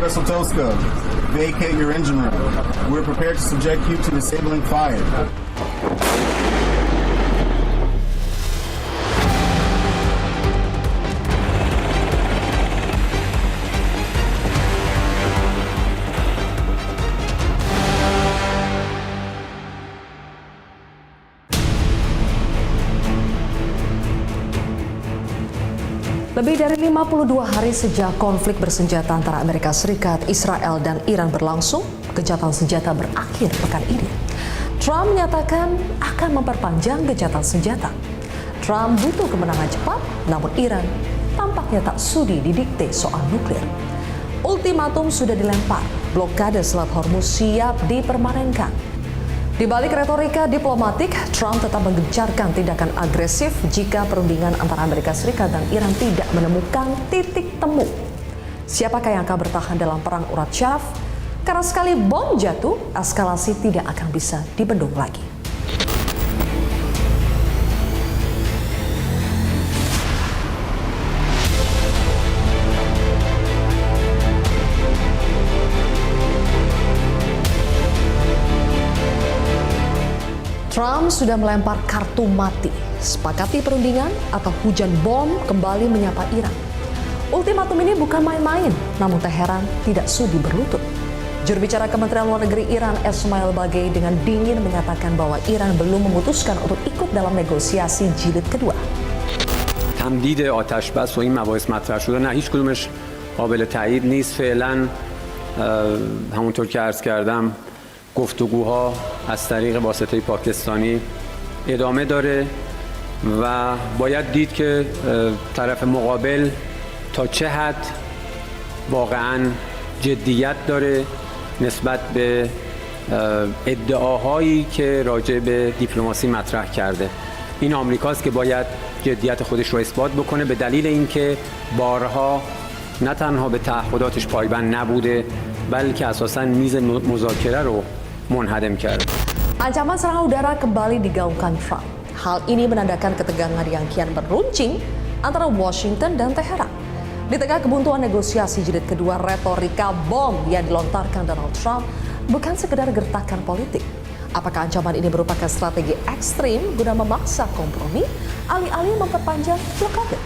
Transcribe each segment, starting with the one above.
Universal Telescope, vacate your engine room. We're prepared to subject you to disabling fire. Lebih dari 52 hari sejak konflik bersenjata antara Amerika Serikat, Israel, dan Iran berlangsung, gencatan senjata berakhir pekan ini. Trump menyatakan akan memperpanjang gencatan senjata. Trump butuh kemenangan cepat, namun Iran tampaknya tak sudi didikte soal nuklir. Ultimatum sudah dilempar, blokade Selat Hormuz siap dipermanenkan. Di balik retorika diplomatik, Trump tetap menggencarkan tindakan agresif jika perundingan antara Amerika Serikat dan Iran tidak menemukan titik temu. Siapakah yang akan bertahan dalam perang urat syaraf? Karena sekali bom jatuh, eskalasi tidak akan bisa dibendung lagi. Trump sudah melempar kartu mati, sepakati perundingan atau hujan bom kembali menyapa Iran. Ultimatum ini bukan main-main, namun Teheran tidak sudi berlutut. Juru bicara Kementerian Luar Negeri Iran, Esmail Bagei, dengan dingin menyatakan bahwa Iran belum memutuskan untuk ikut dalam negosiasi jilid kedua. تمدید آتش بس و این مباحث مطرح شده نه هیچ کدومش قابل تایید نیست فعلا همونطور که عرض کردم گفتگوها از طریق واسطه پاکستانی ادامه داره و باید دید که طرف مقابل تا چه حد واقعاً جدیت داره نسبت به ادعاهایی که راجع به دیپلماسی مطرح کرده. این آمریکاست که باید جدیت خودش رو اثبات بکنه به دلیل اینکه بارها نه تنها به تعهداتش پایبند نبوده بلکه اساساً میز مذاکره رو منهدم کرد. Ancaman serangan udara kembali digaungkan Trump. Hal ini menandakan ketegangan yang kian meruncing antara Washington dan Teheran. Di tengah kebuntuan negosiasi jilid kedua, retorika bom yang dilontarkan Donald Trump bukan sekedar gertakan politik. Apakah ancaman ini merupakan strategi ekstrim guna memaksa kompromi, alih-alih memperpanjang blokade?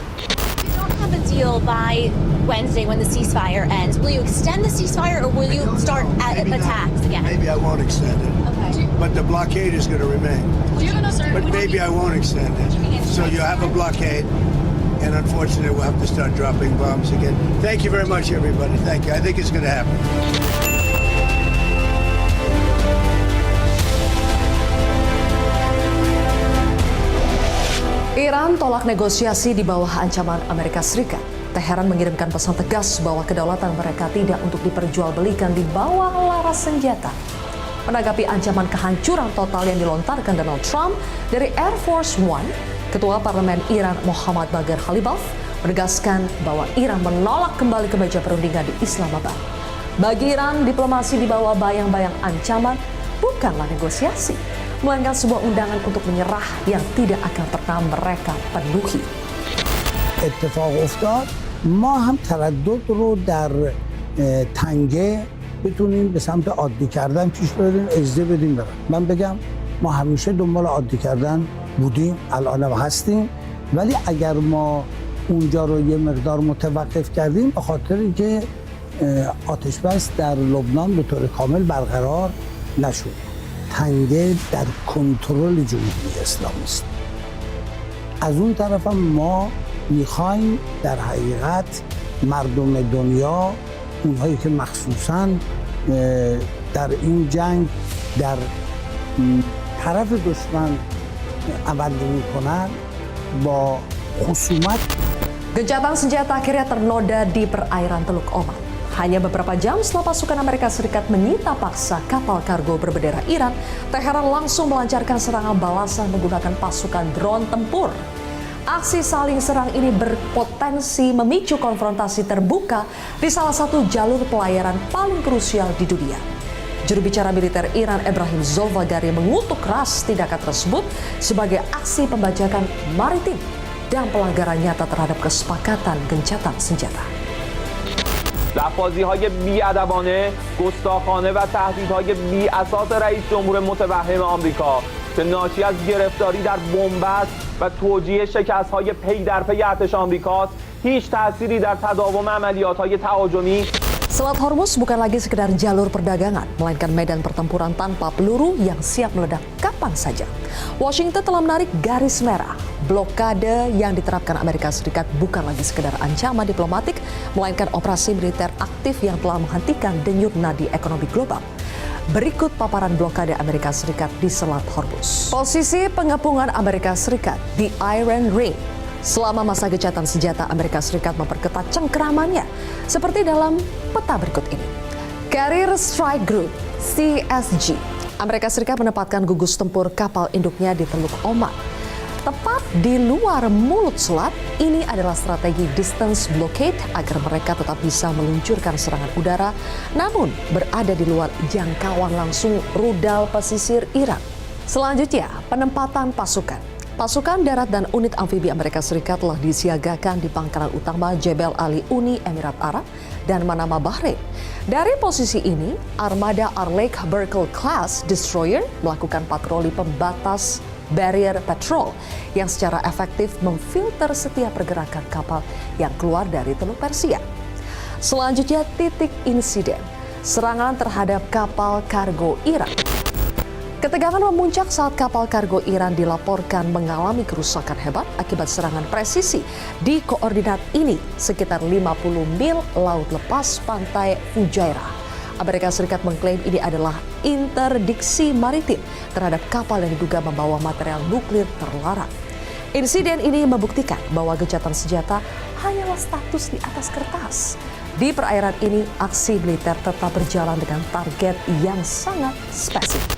Have a deal by Wednesday when the ceasefire ends. Will you extend the ceasefire or will you start attacks again? Maybe I won't extend it. Okay. But the blockade is going to remain. But maybe I won't extend it. So you have a blockade, and unfortunately we'll have to start dropping bombs again. Thank you very much, everybody. Thank you. I think it's going to happen. Iran tolak negosiasi di bawah ancaman Amerika Serikat. Teheran mengirimkan pesan tegas bahwa kedaulatan mereka tidak untuk diperjualbelikan di bawah laras senjata. Menanggapi ancaman kehancuran total yang dilontarkan Donald Trump dari Air Force One, Ketua Parlemen Iran Mohammad Bagher Khalibaf menegaskan bahwa Iran menolak kembali ke meja perundingan di Islamabad. Bagi Iran, diplomasi di bawah bayang-bayang ancaman bukanlah negosiasi, melainkan sebuah undangan untuk menyerah yang tidak akan pernah mereka penuhi. اتفاق افتاد ما هم تردد رو در تنگه بتونیم به سمت عادی کردن پیش بریم اجازه بدیم بریم. من بگم ما همیشه دنبال عادی کردن بودیم الان هم هستیم ولی اگر ما اونجا رو یه مقدار متوقف کردیم به خاطر اینکه آتش بس در لبنان به طور کامل برقرار نشد. تنگه در کنترل جمهوری اسلامی است. از اون طرف هم ما میخوایم در حقیقت مردم دنیا اونهایی که مخصوصاً در این جنگ در طرف دشمن عمل میکنن با خصومت. Gencatan senjata akhirnya ternoda di perairan Teluk Oman. Hanya beberapa jam setelah pasukan Amerika Serikat menyita paksa kapal kargo berbendera Iran, Teheran langsung melancarkan serangan balasan menggunakan pasukan drone tempur. Aksi saling serang ini berpotensi memicu konfrontasi terbuka di salah satu jalur pelayaran paling krusial di dunia. Juru bicara militer Iran Ebrahim Zolfagari mengutuk keras tindakan tersebut sebagai aksi pembajakan maritim dan pelanggaran nyata terhadap kesepakatan gencatan senjata. لفاظی‌های بی‌ادبانه، گستاخانه و تهدیدهای بی‌اساس رئیس جمهور متوهم آمریکا که ناشی از گرفتاری در بنبست و توجیه شکست‌های پی در پی ارتش آمریکاست، هیچ تأثیری در تداوم عملیات‌های تهاجمی. Selat Hormuz bukan lagi sekedar jalur perdagangan, melainkan medan pertempuran tanpa peluru yang siap meledak kapan saja. Washington telah menarik garis merah. Blokade yang diterapkan Amerika Serikat bukan lagi sekedar ancaman diplomatik, melainkan operasi militer aktif yang telah menghentikan denyut nadi ekonomi global. Berikut paparan blokade Amerika Serikat di Selat Hormuz. Posisi pengepungan Amerika Serikat di Iron Ring. Selama masa gencatan senjata, Amerika Serikat memperketat cengkeramannya, seperti dalam peta berikut ini. Carrier Strike Group, CSG. Amerika Serikat menempatkan gugus tempur kapal induknya di Teluk Oman. Tepat di luar mulut selat, ini adalah strategi distance blockade agar mereka tetap bisa meluncurkan serangan udara, namun berada di luar jangkauan langsung rudal pesisir Iran. Selanjutnya, penempatan pasukan. Pasukan darat dan unit amfibi Amerika Serikat telah disiagakan di pangkalan utama Jebel Ali Uni Emirat Arab dan Manama Bahrain. Dari posisi ini, armada Arleigh Burkle Class Destroyer melakukan patroli pembatas barrier patrol yang secara efektif memfilter setiap pergerakan kapal yang keluar dari Teluk Persia. Selanjutnya, titik insiden, serangan terhadap kapal kargo Iran. Ketegangan memuncak saat kapal kargo Iran dilaporkan mengalami kerusakan hebat akibat serangan presisi di koordinat ini sekitar 50 mil laut lepas pantai Fujairah. Amerika Serikat mengklaim ini adalah interdiksi maritim terhadap kapal yang diduga membawa material nuklir terlarang. Insiden ini membuktikan bahwa gencatan senjata hanyalah status di atas kertas. Di perairan ini, aksi militer tetap berjalan dengan target yang sangat spesifik.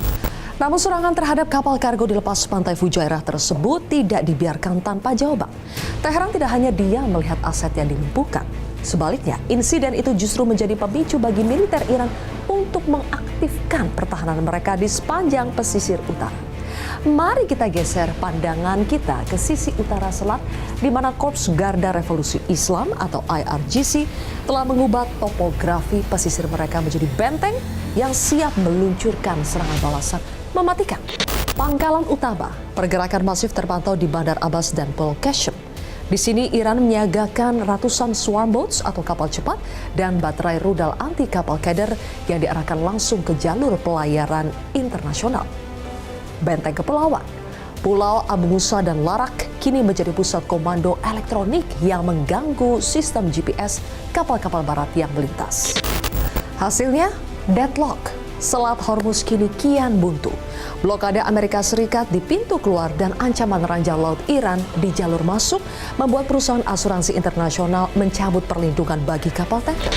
Namun serangan terhadap kapal kargo di lepas pantai Fujairah tersebut tidak dibiarkan tanpa jawaban. Teheran tidak hanya diam melihat aset yang dilumpuhkan. Sebaliknya, insiden itu justru menjadi pemicu bagi militer Iran untuk mengaktifkan pertahanan mereka di sepanjang pesisir utara. Mari kita geser pandangan kita ke sisi utara selat, di mana Korps Garda Revolusi Islam atau IRGC telah mengubah topografi pesisir mereka menjadi benteng yang siap meluncurkan serangan balasan mematikan. Pangkalan utama, pergerakan masif terpantau di Bandar Abbas dan Pul Qasem. Di sini Iran menyiagakan ratusan swarm boats atau kapal cepat dan baterai rudal anti kapal keder yang diarahkan langsung ke jalur pelayaran internasional. Benteng Kepulauan, Pulau Abu Musa dan Larak kini menjadi pusat komando elektronik yang mengganggu sistem GPS kapal-kapal barat yang melintas. Hasilnya, deadlock. Selat Hormuz kini kian buntu. Blokade Amerika Serikat di pintu keluar dan ancaman ranjau laut Iran di jalur masuk membuat perusahaan asuransi internasional mencabut perlindungan bagi kapal tanker.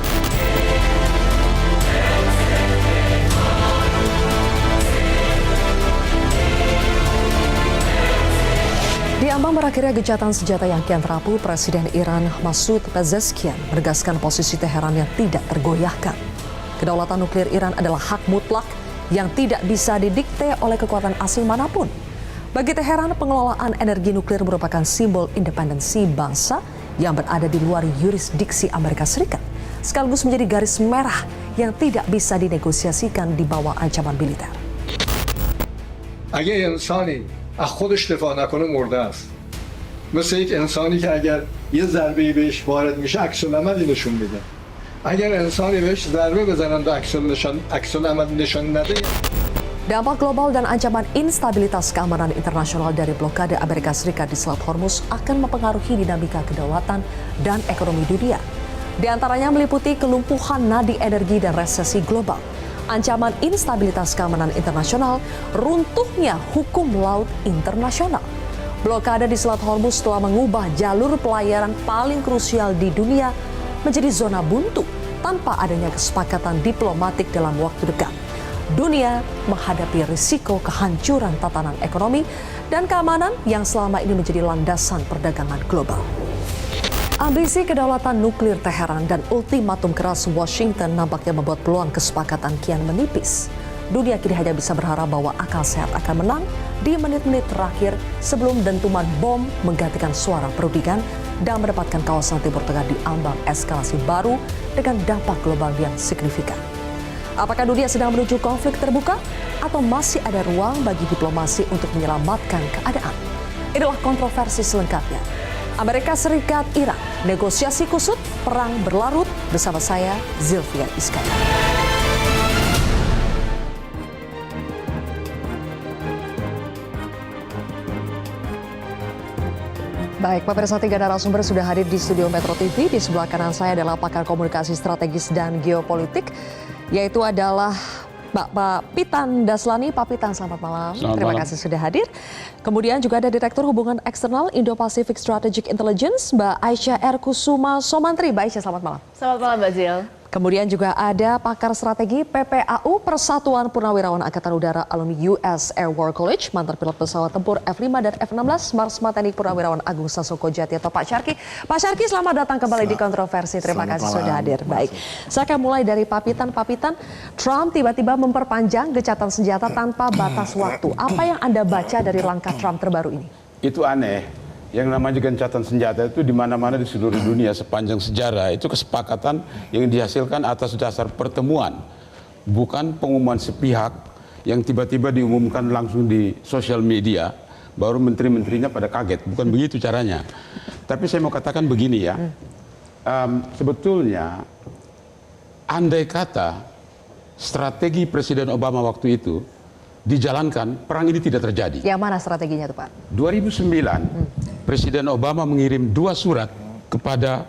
Di ambang berakhirnya gencatan senjata yang kian rapuh, Presiden Iran Masoud Pezeshkian menegaskan posisi Teheran yang tidak tergoyahkan. Kedaulatan nuklir Iran adalah hak mutlak yang tidak bisa didikte oleh kekuatan asing manapun. Bagi Teheran, pengelolaan energi nuklir merupakan simbol independensi bangsa yang berada di luar yurisdiksi Amerika Serikat, sekaligus menjadi garis merah yang tidak bisa dinegosiasikan di bawah ancaman militer. اگه انسانی از خودش دفاع نکنه مرده است. مثل یک انسانی که اگر یه ضربه‌ای بهش وارد میشه عکس العملی نشون میده. اگر انسانی بهش ضربه بزنن و عکس العمل نشون نده. Dampak global dan ancaman instabilitas keamanan internasional dari blokade Amerika Serikat di Selat Hormuz akan mempengaruhi dinamika kedaulatan dan ekonomi dunia. Di antaranya meliputi kelumpuhan nadi energi dan resesi global, ancaman instabilitas keamanan internasional, runtuhnya hukum laut internasional. Blokade di Selat Hormuz telah mengubah jalur pelayaran paling krusial di dunia menjadi zona buntu tanpa adanya kesepakatan diplomatik dalam waktu dekat. Dunia menghadapi risiko kehancuran tatanan ekonomi dan keamanan yang selama ini menjadi landasan perdagangan global. Ambisi kedaulatan nuklir Teheran dan ultimatum keras Washington nampaknya membuat peluang kesepakatan kian menipis. Dunia kini hanya bisa berharap bahwa akal sehat akan menang di menit-menit terakhir sebelum dentuman bom menggantikan suara perundingan dan menempatkan kawasan Timur Tengah di ambang eskalasi baru dengan dampak global yang signifikan. Apakah dunia sedang menuju konflik terbuka atau masih ada ruang bagi diplomasi untuk menyelamatkan keadaan? Inilah kontroversi selengkapnya. Amerika Serikat, Iran, negosiasi kusut, perang berlarut, bersama saya Zilvia Iskandar. Baik, pemirsa, 3 narasumber sudah hadir di studio Metro TV. Di sebelah kanan saya adalah pakar komunikasi strategis dan geopolitik, yaitu adalah Pak Pitan Daslani. Pak Pitan, selamat malam. Terima kasih sudah hadir. Kemudian juga ada Direktur Hubungan Eksternal Indo-Pacific Strategic Intelligence, Mbak Aisyah R. Kusuma Somantri. Mbak Aisyah, selamat malam. Selamat malam, Mbak Zil. Kemudian juga ada pakar strategi PPAU, Persatuan Purnawirawan Angkatan Udara Alumni US Air War College, mantan pilot pesawat tempur F-5 dan F-16, Marsma TNI Purnawirawan Agung Sasoko Jati atau Pak Syarki. Pak Syarki, selamat datang kembali di Kontroversi. Terima kasih sudah hadir. Baik, saya akan mulai dari Pak Pitan. Pak Pitan, Trump tiba-tiba memperpanjang gencatan senjata tanpa batas waktu. Apa yang Anda baca dari langkah Trump terbaru ini? Itu aneh. Yang namanya gencatan senjata itu di mana-mana di seluruh dunia sepanjang sejarah itu kesepakatan yang dihasilkan atas dasar pertemuan, bukan pengumuman sepihak yang tiba-tiba diumumkan langsung di sosial media, baru menteri-menterinya pada kaget. Bukan begitu caranya. Tapi saya mau katakan begini ya, sebetulnya andai kata strategi Presiden Obama waktu itu dijalankan, perang ini tidak terjadi. Yang mana strateginya tuh, Pak? 2009, Presiden Obama mengirim 2 surat kepada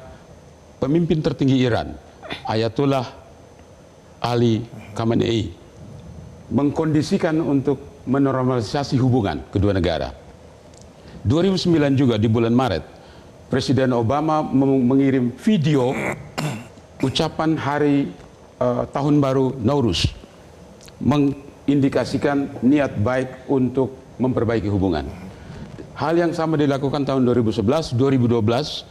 pemimpin tertinggi Iran, Ayatollah Ali Khamenei, mengkondisikan untuk menormalisasi hubungan kedua negara. 2009 juga di bulan Maret, Presiden Obama mengirim video ucapan hari Tahun Baru Nowruz, mengindikasikan niat baik untuk memperbaiki hubungan. Hal yang sama dilakukan tahun 2011, 2012,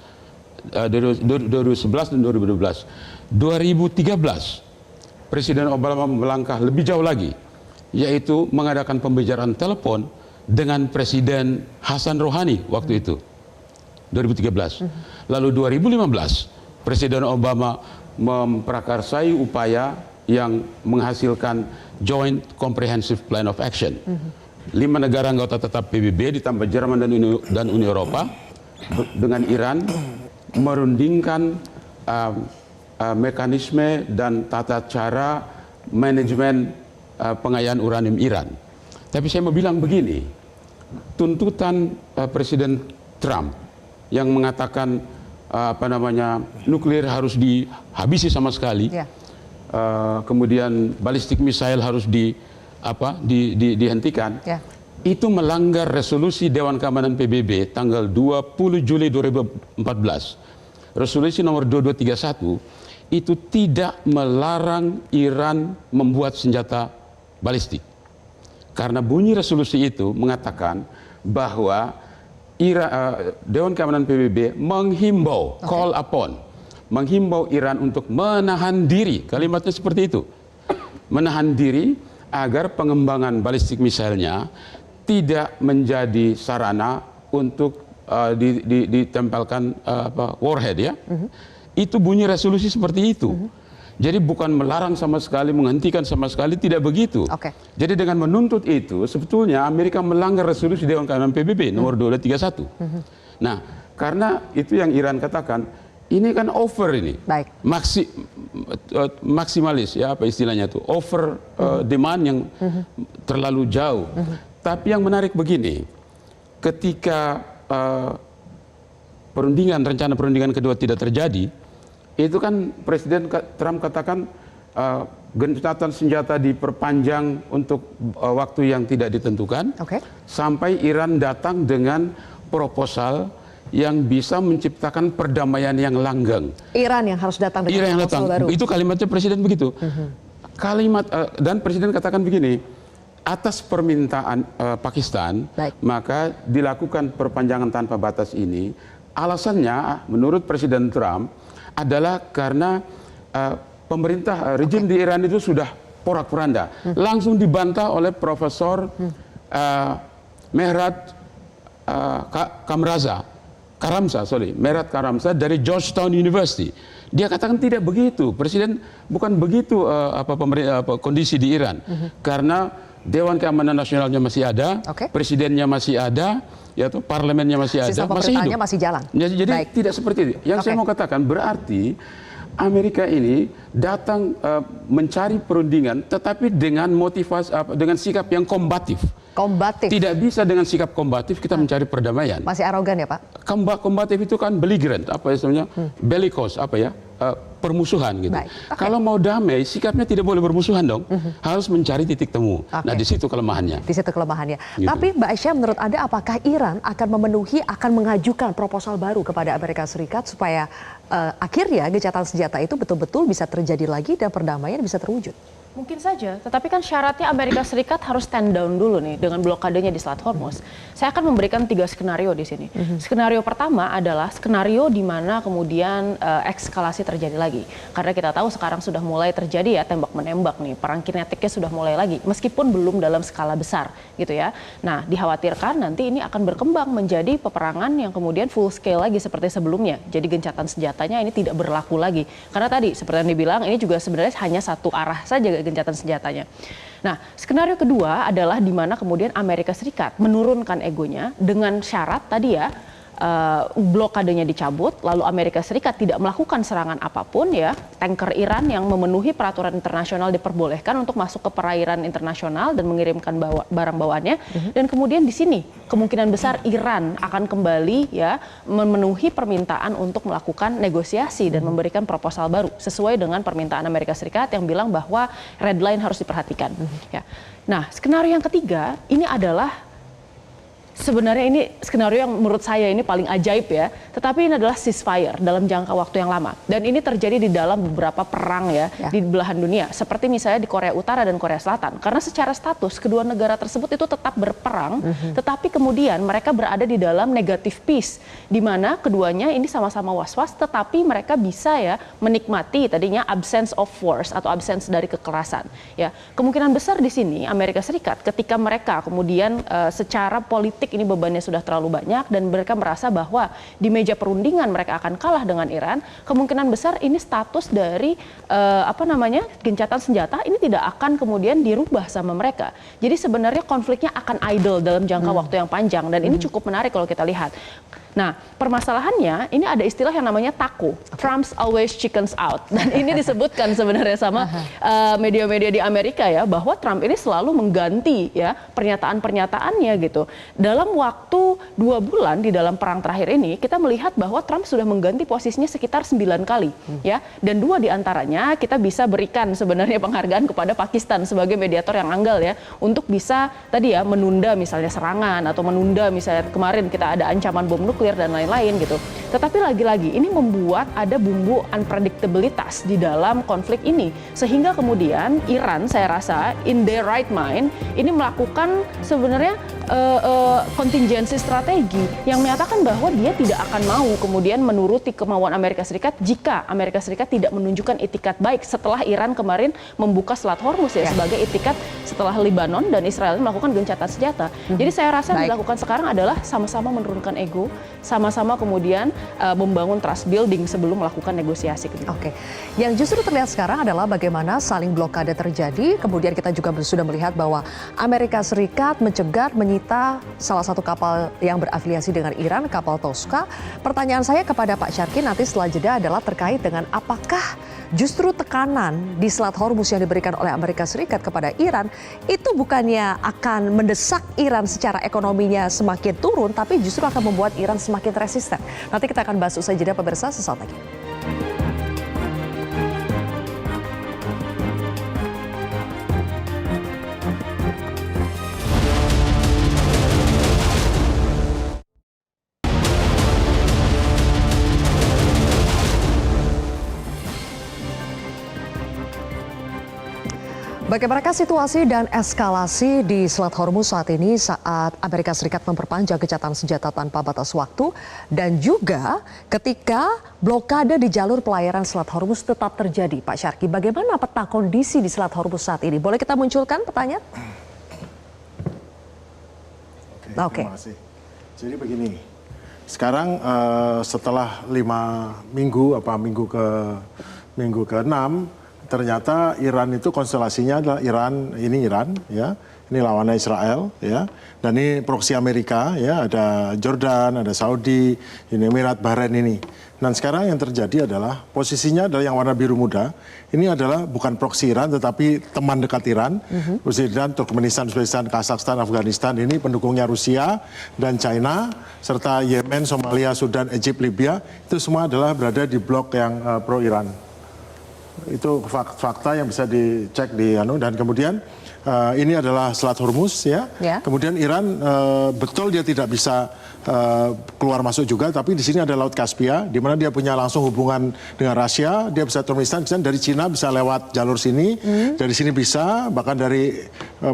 2011 dan 2012. 2013, Presiden Obama melangkah lebih jauh lagi, yaitu mengadakan pembicaraan telepon dengan Presiden Hasan Rouhani waktu itu, 2013. Lalu 2015, Presiden Obama memprakarsai upaya yang menghasilkan Joint Comprehensive Plan of Action. 5 negara anggota tetap PBB ditambah Jerman dan Uni Eropa dengan Iran merundingkan mekanisme dan tata cara manajemen pengayaan uranium Iran. Tapi saya mau bilang begini, tuntutan Presiden Trump yang mengatakan nuklir harus dihabisi sama sekali, kemudian balistik misail harus dihentikan, itu melanggar resolusi Dewan Keamanan PBB tanggal 20 Juli 2014. Resolusi nomor 2231 itu tidak melarang Iran membuat senjata balistik. Karena bunyi resolusi itu mengatakan bahwa Dewan Keamanan PBB menghimbau, call upon, menghimbau Iran untuk menahan diri, kalimatnya seperti itu, menahan diri agar pengembangan balistik misalnya tidak menjadi sarana untuk ditempelkan warhead ya. Itu bunyi resolusi seperti itu. Jadi bukan melarang sama sekali, menghentikan sama sekali, tidak begitu. Jadi dengan menuntut itu sebetulnya Amerika melanggar resolusi Dewan Keamanan PBB nomor 2231. Nah, karena itu yang Iran katakan, ini kan over ini. Maksimalis ya, apa istilahnya itu, over demand yang terlalu jauh. Tapi yang menarik begini, ketika rencana perundingan kedua tidak terjadi, itu kan Presiden Trump katakan gencatan senjata diperpanjang untuk waktu yang tidak ditentukan, sampai Iran datang dengan proposal yang bisa menciptakan perdamaian yang langgeng. Iran yang harus datang dengan proposal baru. Itu kalimatnya Presiden begitu. Dan Presiden katakan begini, atas permintaan Pakistan, maka dilakukan perpanjangan tanpa batas ini. Alasannya menurut Presiden Trump adalah karena pemerintah rejim di Iran itu sudah porak-poranda. Langsung dibantah oleh Profesor Mehrat Mehrat Karamsa dari Georgetown University. Dia katakan tidak begitu. Presiden bukan begitu kondisi di Iran. Karena Dewan Keamanan Nasionalnya masih ada, presidennya masih ada, yaitu parlemennya masih ada, masih hidup. Masih jalan. Jadi tidak seperti itu. Yang saya mau katakan berarti Amerika ini datang mencari perundingan, tetapi dengan motivasi, dengan sikap yang kombatif. Tidak bisa dengan sikap kombatif kita mencari perdamaian. Masih arogan ya Pak? Kombatif itu kan belligerent, bellicose, permusuhan gitu. Kalau mau damai, sikapnya tidak boleh bermusuhan dong. Harus mencari titik temu. Nah, di situ kelemahannya. Di situ kelemahannya. Gitu. Tapi Mbak Aisyah, menurut Anda apakah Iran akan mengajukan proposal baru kepada Amerika Serikat supaya akhirnya gencatan senjata itu betul-betul bisa terjadi lagi dan perdamaian bisa terwujud? Mungkin saja, tetapi kan syaratnya Amerika Serikat harus stand down dulu nih dengan blokadenya di Selat Hormuz. Saya akan memberikan 3 skenario di sini. Skenario pertama adalah skenario di mana kemudian ekskalasi terjadi lagi. Karena kita tahu sekarang sudah mulai terjadi ya tembak-menembak nih, perang kinetiknya sudah mulai lagi, meskipun belum dalam skala besar gitu ya. Nah, dikhawatirkan nanti ini akan berkembang menjadi peperangan yang kemudian full scale lagi seperti sebelumnya. Jadi gencatan senjatanya ini tidak berlaku lagi. Karena tadi seperti yang dibilang ini juga sebenarnya hanya satu arah saja gencatan senjatanya. Nah, skenario kedua adalah di mana kemudian Amerika Serikat menurunkan egonya dengan syarat tadi ya, blokadenya dicabut, lalu Amerika Serikat tidak melakukan serangan apapun ya, tanker Iran yang memenuhi peraturan internasional diperbolehkan untuk masuk ke perairan internasional dan mengirimkan barang bawaannya, dan kemudian di sini kemungkinan besar Iran akan kembali ya memenuhi permintaan untuk melakukan negosiasi dan memberikan proposal baru sesuai dengan permintaan Amerika Serikat yang bilang bahwa red line harus diperhatikan. Ya. Nah, skenario yang ketiga ini adalah sebenarnya ini skenario yang menurut saya ini paling ajaib ya, tetapi ini adalah ceasefire dalam jangka waktu yang lama. Dan ini terjadi di dalam beberapa perang ya di belahan dunia, seperti misalnya di Korea Utara dan Korea Selatan. Karena secara status kedua negara tersebut itu tetap berperang, tetapi kemudian mereka berada di dalam negative peace, di mana keduanya ini sama-sama was-was, tetapi mereka bisa ya menikmati tadinya absence of force atau absence dari kekerasan. Ya, kemungkinan besar di sini Amerika Serikat ketika mereka kemudian secara politik ini bebannya sudah terlalu banyak dan mereka merasa bahwa di meja perundingan mereka akan kalah dengan Iran, kemungkinan besar ini status dari gencatan senjata ini tidak akan kemudian dirubah sama mereka. Jadi sebenarnya konfliknya akan idle dalam jangka waktu yang panjang, dan ini cukup menarik kalau kita lihat. Nah, permasalahannya ini ada istilah yang namanya TACO, Trump's always chickens out. Dan ini disebutkan sebenarnya sama media-media di Amerika ya, bahwa Trump ini selalu mengganti ya pernyataan-pernyataannya gitu. Dalam waktu 2 bulan di dalam perang terakhir ini, kita melihat bahwa Trump sudah mengganti posisinya sekitar 9 kali ya. Dan 2 diantaranya kita bisa berikan sebenarnya penghargaan kepada Pakistan sebagai mediator yang andal ya, untuk bisa tadi ya menunda misalnya serangan atau menunda misalnya kemarin kita ada ancaman bom nuklir dan lain-lain gitu. Tetapi lagi-lagi ini membuat ada bumbu unpredictabilitas di dalam konflik ini, sehingga kemudian Iran saya rasa in their right mind ini melakukan sebenarnya kontingensi strategi yang menyatakan bahwa dia tidak akan mau kemudian menuruti kemauan Amerika Serikat jika Amerika Serikat tidak menunjukkan itikat baik setelah Iran kemarin membuka Selat Hormuz ya sebagai itikat setelah Lebanon dan Israel melakukan gencatan senjata. Jadi saya rasa yang dilakukan sekarang adalah sama-sama menurunkan ego, sama-sama kemudian membangun trust building sebelum melakukan negosiasi. Oke. Yang justru terlihat sekarang adalah bagaimana saling blokade terjadi. Kemudian kita juga sudah melihat bahwa Amerika Serikat mencegat, menyita salah satu kapal yang berafiliasi dengan Iran, kapal Tosca. Pertanyaan saya kepada Pak Syarki nanti setelah jeda adalah terkait dengan apakah justru tekanan di Selat Hormuz yang diberikan oleh Amerika Serikat kepada Iran itu bukannya akan mendesak Iran secara ekonominya semakin turun, tapi justru akan membuat Iran semakin resisten. Nanti kita akan bahas usai jeda pemirsa sesaat lagi. Bagaimana situasi dan eskalasi di Selat Hormuz saat ini saat Amerika Serikat memperpanjang gencatan senjata tanpa batas waktu dan juga ketika blokade di jalur pelayaran Selat Hormuz tetap terjadi, Pak Syarki. Bagaimana peta kondisi di Selat Hormuz saat ini? Boleh kita munculkan petanya? Oke. Terima kasih. Jadi begini, sekarang setelah 5 minggu, minggu ke-6, ternyata Iran itu konstelasinya adalah Iran ya, ini lawannya Israel ya, dan ini proksi Amerika ya, ada Jordan, ada Saudi, Uni Emirat, Bahrain ini. Dan sekarang yang terjadi adalah posisinya adalah yang warna biru muda. Ini adalah bukan proksi Iran tetapi teman dekat Iran. Iran, Turkmenistan, Uzbekistan, Kazakhstan, Afghanistan ini pendukungnya Rusia dan China serta Yemen, Somalia, Sudan, Egypt, Libya itu semua adalah berada di blok yang pro Iran. Itu fakta yang bisa dicek di dan kemudian ini adalah Selat Hormuz ya. Kemudian Iran betul dia tidak bisa keluar masuk juga, tapi di sini ada Laut Kaspia di mana dia punya langsung hubungan dengan Rusia, dia bisa Turkmenistan, dari Cina bisa lewat jalur sini, dari sini bisa, bahkan dari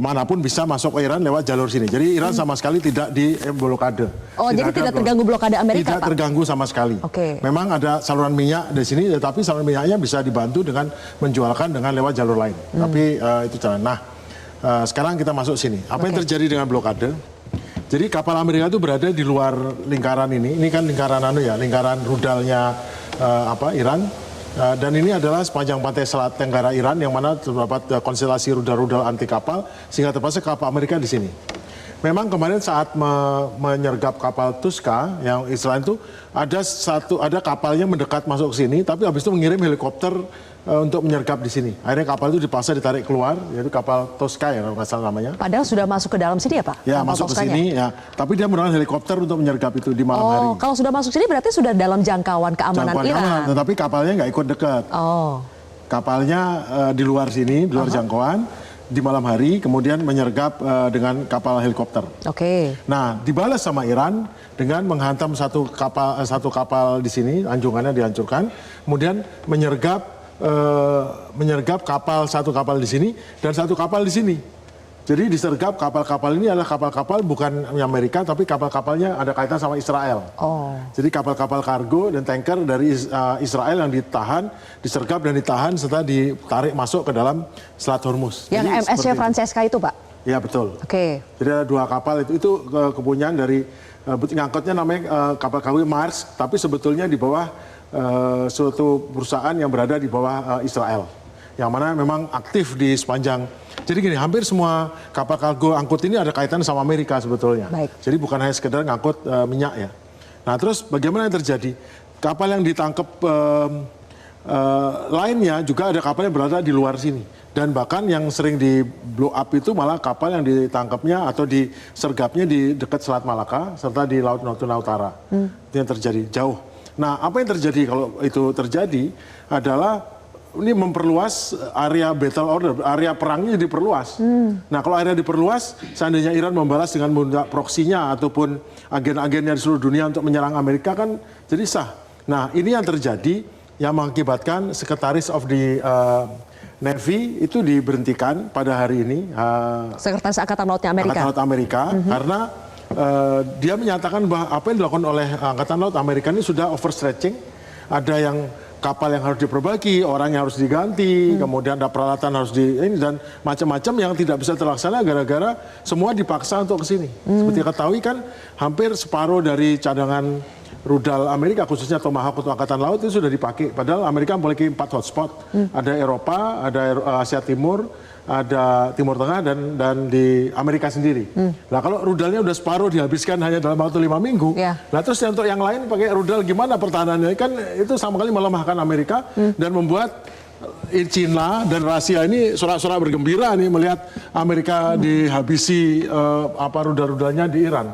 manapun bisa masuk ke Iran lewat jalur sini. Jadi Iran sama sekali tidak di blokade. Oh, jadi tidak terganggu blokade Amerika, tidak Pak? terganggu sama sekali. Oke. Memang ada saluran minyak di sini, tapi saluran minyaknya bisa dibantu dengan menjualkan dengan lewat jalur lain. Tapi itu jalan. Nah, sekarang kita masuk sini. Apa yang terjadi dengan blokade? Jadi kapal Amerika itu berada di luar lingkaran ini. Ini kan lingkaran lingkaran rudalnya Iran. Dan ini adalah sepanjang pantai Selat Tenggara Iran yang mana terdapat konstelasi rudal-rudal anti kapal sehingga terpaksa kapal Amerika di sini. Memang kemarin saat menyergap kapal Tuska yang Israel itu ada kapalnya mendekat masuk ke sini, tapi habis itu mengirim helikopter untuk menyergap di sini. Akhirnya kapal itu dipaksa ditarik keluar, yaitu kapal Tuska ya kalau nggak salah namanya. Padahal sudah masuk ke dalam sini ya Pak? Ya, masuk ke sini ya. Tapi dia menggunakan helikopter untuk menyergap itu di malam hari. Oh, kalau sudah masuk sini berarti sudah dalam jangkauan keamanan Iran. Tetapi kapalnya nggak ikut dekat. Oh. Kapalnya di luar sini, di luar jangkauan. Di malam hari kemudian menyergap dengan kapal helikopter. Oke. Nah, dibalas sama Iran dengan menghantam satu kapal di sini, anjungannya dihancurkan, kemudian menyergap satu kapal di sini dan satu kapal di sini. Jadi disergap kapal-kapal ini adalah kapal-kapal bukan Amerika tapi kapal-kapalnya ada kaitan sama Israel. Oh. Jadi kapal-kapal kargo dan tanker dari Israel yang ditahan, disergap dan ditahan setelah ditarik masuk ke dalam Selat Hormuz. Yang MSC Francesca itu Pak? Ya betul. Oke. Jadi ada 2 kapal itu kepunyaan dari ngangkutnya namanya kapal kargo Mars, tapi sebetulnya di bawah suatu perusahaan yang berada di bawah Israel. Yang mana memang aktif di sepanjang. Jadi gini, hampir semua kapal kargo angkut ini ada kaitan sama Amerika sebetulnya. Baik. Jadi bukan hanya sekedar ngangkut minyak ya. Nah terus bagaimana yang terjadi? Kapal yang ditangkap lainnya juga ada kapal yang berada di luar sini. Dan bahkan yang sering di blow up itu malah kapal yang ditangkapnya atau disergapnya di dekat Selat Malaka serta di Laut Natuna Utara. Itu yang terjadi jauh. Nah apa yang terjadi kalau itu terjadi adalah ini memperluas area battle order, area perangnya diperluas. Nah kalau area diperluas, seandainya Iran membalas dengan menggunakan proksinya ataupun agen-agennya di seluruh dunia untuk menyerang Amerika kan jadi sah. Nah ini yang terjadi yang mengakibatkan Sekretaris of the Navy itu diberhentikan pada hari ini. Sekretaris Angkatan Lautnya Amerika. Angkatan Laut Amerika karena dia menyatakan bahwa apa yang dilakukan oleh Angkatan Laut Amerika ini sudah overstretching. Ada yang kapal yang harus diperbagi, orang yang harus diganti, kemudian ada peralatan harus dan macam-macam yang tidak bisa terlaksana gara-gara semua dipaksa untuk ke sini. Seperti ketahui kan hampir separuh dari cadangan rudal Amerika khususnya Tomahawk untuk Angkatan Laut itu sudah dipakai. Padahal Amerika memiliki 4 hotspot. Ada Eropa, ada Asia Timur, ada Timur Tengah dan di Amerika sendiri. Nah kalau rudalnya udah separuh dihabiskan hanya dalam waktu 5 minggu. Nah terus untuk yang lain pakai rudal gimana pertahanannya? Kan itu sama kali melemahkan Amerika dan membuat China dan Rusia ini sorak-sorak bergembira nih melihat Amerika dihabisi rudal-rudalnya di Iran.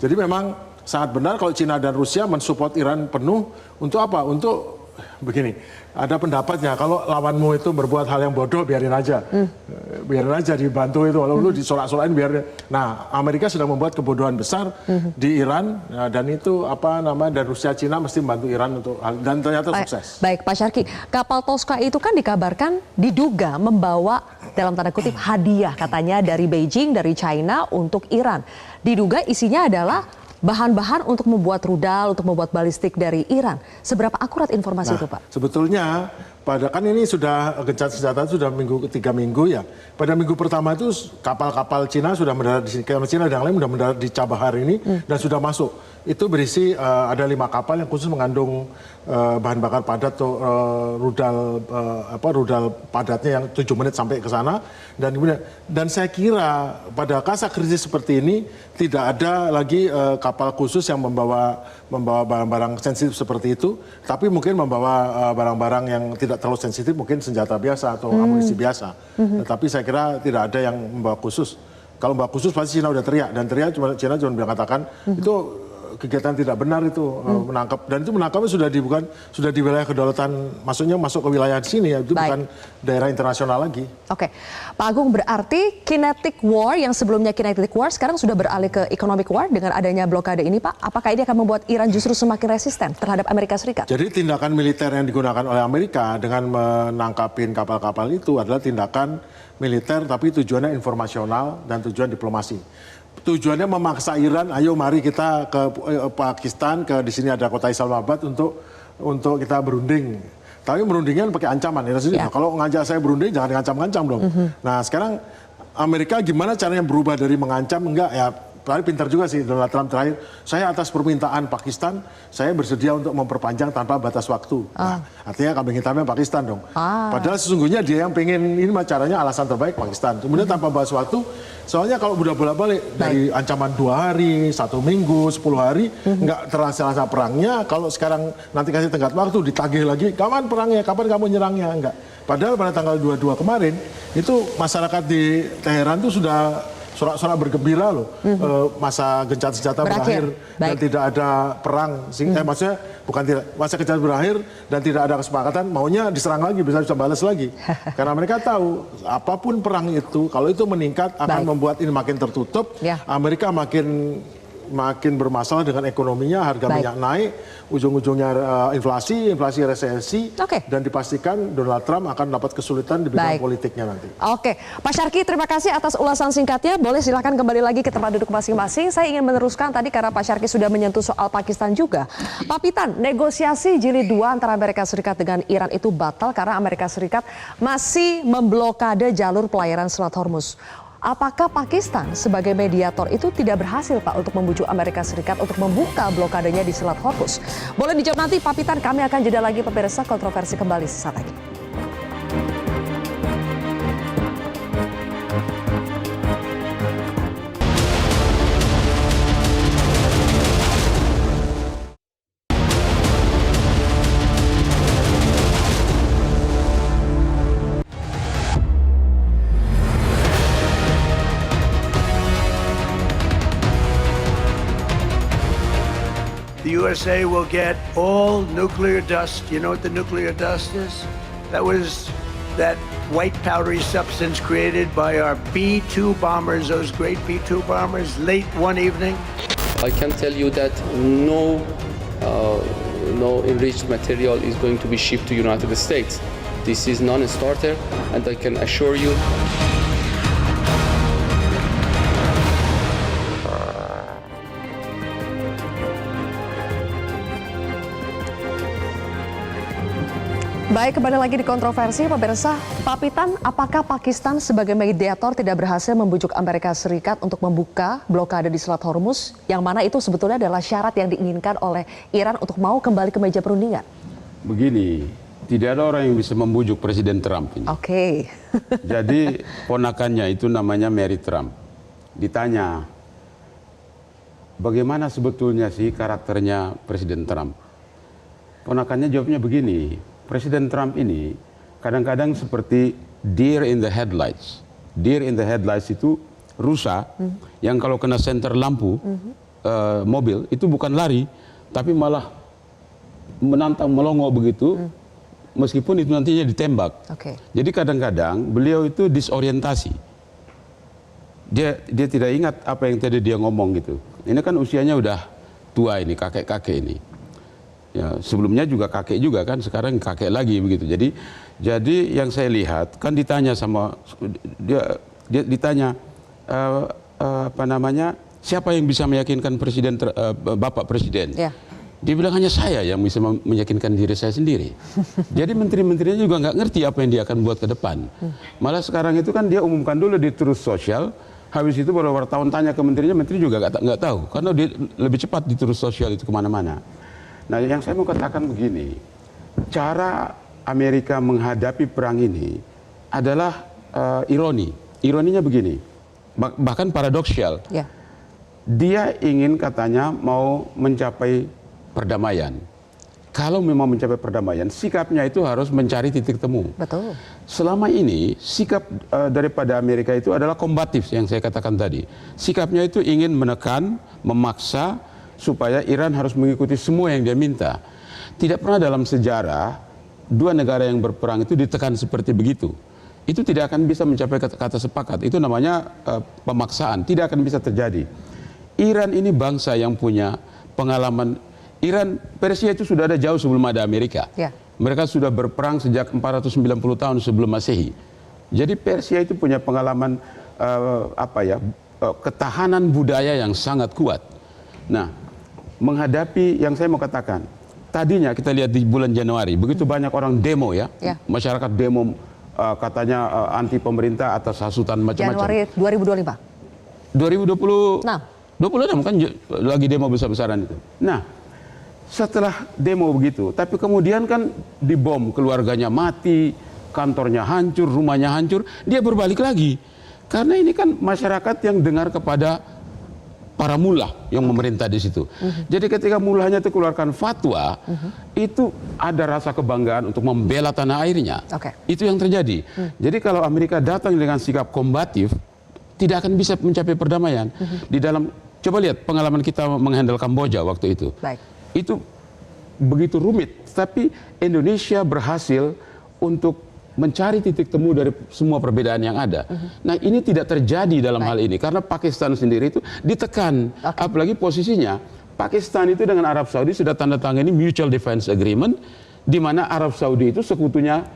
Jadi memang sangat benar kalau China dan Rusia mensupport Iran penuh untuk apa? Untuk begini, ada pendapatnya kalau lawanmu itu berbuat hal yang bodoh biarin aja. Biarin aja dibantu itu, kalau lu disolak-solain biarin. Nah, Amerika sedang membuat kebodohan besar di Iran dan itu dan Rusia Cina mesti membantu Iran untuk dan ternyata sukses. Baik, Pak Syarki, kapal Tosca itu kan dikabarkan diduga membawa dalam tanda kutip hadiah katanya dari Beijing, dari China untuk Iran. Diduga isinya adalah bahan-bahan untuk membuat rudal, untuk membuat balistik dari Iran. Seberapa akurat informasi itu, Pak? Sebetulnya, kan ini sudah gencatan senjata sudah 3 minggu ya. Pada minggu pertama itu kapal-kapal Cina sudah mendarat di sini. Kapal Cina dan lain sudah mendarat di Cabahar ini dan sudah masuk. Itu berisi ada 5 kapal yang khusus mengandung bahan bakar padat atau rudal padatnya yang 7 menit sampai ke sana dan saya kira pada masa krisis seperti ini tidak ada lagi kapal khusus yang membawa barang-barang sensitif seperti itu, tapi mungkin membawa barang-barang yang tidak terlalu sensitif, mungkin senjata biasa atau amunisi biasa. Tetapi saya kira tidak ada yang membawa khusus. Kalau membawa khusus pasti Cina udah teriak dan Cina cuma bilang katakan itu kegiatan tidak benar itu menangkap, dan itu menangkapnya sudah di wilayah kedaulatan, maksudnya masuk ke wilayah di sini ya, itu bukan daerah internasional lagi. Oke, Pak Agung, berarti kinetic war yang sebelumnya kinetic war sekarang sudah beralih ke economic war dengan adanya blokade ini, Pak. Apakah ini akan membuat Iran justru semakin resisten terhadap Amerika Serikat? Jadi tindakan militer yang digunakan oleh Amerika dengan menangkapin kapal-kapal itu adalah tindakan militer tapi tujuannya informasional dan tujuan diplomasi. Tujuannya memaksa Iran, ayo mari kita ke Pakistan, di sini ada kota Islamabad untuk kita berunding. Tapi berundingnya pakai ancaman. Ya. Kalau ngajak saya berunding jangan ngancam-ngancam dong. Nah sekarang Amerika gimana caranya berubah dari mengancam enggak ya? Paling pintar juga sih Donald Trump terakhir. Saya atas permintaan Pakistan, saya bersedia untuk memperpanjang tanpa batas waktu. Nah, artinya kambing hitamnya Pakistan dong. Padahal sesungguhnya dia yang pengen, ini caranya alasan terbaik Pakistan. Kemudian tanpa batas waktu, soalnya kalau udah bolak-balik dari ancaman 2 hari, 1 minggu, 10 hari, nggak terasa perangnya. Kalau sekarang nanti kasih tenggat waktu, ditagih lagi, kapan perangnya, kapan kamu nyerangnya, enggak. Padahal pada tanggal 22 kemarin, itu masyarakat di Teheran itu sudah sorak-sorak bergembira loh, masa gencatan senjata berakhir dan tidak ada perang. Maksudnya bukan tidak, masa gencatan berakhir dan tidak ada kesepakatan, maunya diserang lagi, bisa balas lagi. Karena mereka tahu apapun perang itu, kalau itu meningkat akan membuat ini makin tertutup, Amerika makin bermasalah dengan ekonominya, harga minyak naik, ujung-ujungnya inflasi resesi, dan dipastikan Donald Trump akan dapat kesulitan di bidang politiknya nanti. Oke, Pak Syarki, terima kasih atas ulasan singkatnya. Boleh silakan kembali lagi ke tempat duduk masing-masing. Saya ingin meneruskan tadi karena Pak Syarki sudah menyentuh soal Pakistan juga. Pak Pitan, negosiasi jilid 2 antara Amerika Serikat dengan Iran itu batal karena Amerika Serikat masih memblokade jalur pelayaran Selat Hormuz. Apakah Pakistan sebagai mediator itu tidak berhasil, Pak, untuk membujuk Amerika Serikat untuk membuka blokadenya di Selat Hormuz? Boleh dijawab nanti, Pak Pitan. Kami akan jeda lagi, pemirsa. Kontroversi kembali sesaat lagi. The USA will get all nuclear dust. You know what the nuclear dust is? That was that white powdery substance created by our B-2 bombers, those great B-2 bombers, late one evening. I can tell you that no enriched material is going to be shipped to United States. This is non-starter, and I can assure you. Baik, kembali lagi di kontroversi, pemirsa. Pak Pitan, apakah Pakistan sebagai mediator tidak berhasil membujuk Amerika Serikat untuk membuka blokade di Selat Hormuz, yang mana itu sebetulnya adalah syarat yang diinginkan oleh Iran untuk mau kembali ke meja perundingan? Begini, tidak ada orang yang bisa membujuk Presiden Trump ini. Oke. Jadi ponakannya itu namanya Mary Trump. Ditanya, bagaimana sebetulnya sih karakternya Presiden Trump? Ponakannya jawabnya begini, Presiden Trump ini kadang-kadang seperti deer in the headlights. Deer in the headlights itu rusa yang kalau kena senter lampu mobil itu bukan lari, tapi malah menantang melongo begitu, meskipun itu nantinya ditembak. Jadi kadang-kadang beliau itu disorientasi. Dia tidak ingat apa yang tadi dia ngomong gitu. Ini kan usianya udah tua ini, kakek-kakek ini. Ya, sebelumnya juga kakek juga kan, sekarang kakek lagi begitu. Jadi yang saya lihat kan ditanya sama dia ditanya apa namanya, siapa yang bisa meyakinkan presiden Bapak Presiden? Dia bilang hanya saya yang bisa meyakinkan diri saya sendiri. Jadi menteri-menterinya juga nggak ngerti apa yang dia akan buat ke depan. Malah sekarang itu kan dia umumkan dulu di Truth Social, habis itu baru wartawan tanya ke menterinya, menteri juga nggak tahu, karena dia lebih cepat di Truth Social itu kemana-mana. Nah, yang saya mau katakan begini, cara Amerika menghadapi perang ini adalah ironi. Ironinya begini, bahkan paradoksial. Dia ingin katanya mau mencapai perdamaian. Kalau memang mencapai perdamaian, sikapnya itu harus mencari titik temu. Betul. Selama ini sikap daripada Amerika itu adalah kombatif yang saya katakan tadi. Sikapnya itu ingin menekan, memaksa supaya Iran harus mengikuti semua yang dia minta. Tidak pernah dalam sejarah dua negara yang berperang itu ditekan seperti begitu. Itu tidak akan bisa mencapai kata sepakat. Itu namanya pemaksaan. Tidak akan bisa terjadi. Iran ini bangsa yang punya pengalaman. Persia itu sudah ada jauh sebelum ada Amerika. Mereka sudah berperang sejak 490 tahun sebelum Masehi. Jadi Persia itu punya pengalaman ketahanan budaya yang sangat kuat. Nah, menghadapi yang saya mau katakan, tadinya kita lihat di bulan Januari, begitu banyak orang demo ya. Masyarakat demo katanya anti pemerintah atas hasutan macam-macam. Januari 2025. 2026 kan lagi demo besar-besaran itu. Nah, setelah demo begitu, tapi kemudian kan dibom, keluarganya mati, kantornya hancur, rumahnya hancur, dia berbalik lagi. Karena ini kan masyarakat yang dengar kepada para mullah yang memerintah di situ. Jadi ketika mullahnya itu keluarkan fatwa, itu ada rasa kebanggaan untuk membela tanah airnya. Itu yang terjadi. Jadi kalau Amerika datang dengan sikap kombatif, tidak akan bisa mencapai perdamaian. Di dalam, coba lihat pengalaman kita menghandle Kamboja waktu itu. Itu begitu rumit, tapi Indonesia berhasil untuk mencari titik temu dari semua perbedaan yang ada. Nah, ini tidak terjadi dalam hal ini karena Pakistan sendiri itu ditekan. Apalagi posisinya Pakistan itu dengan Arab Saudi sudah tanda tangani Mutual Defense Agreement, di mana Arab Saudi itu sekutunya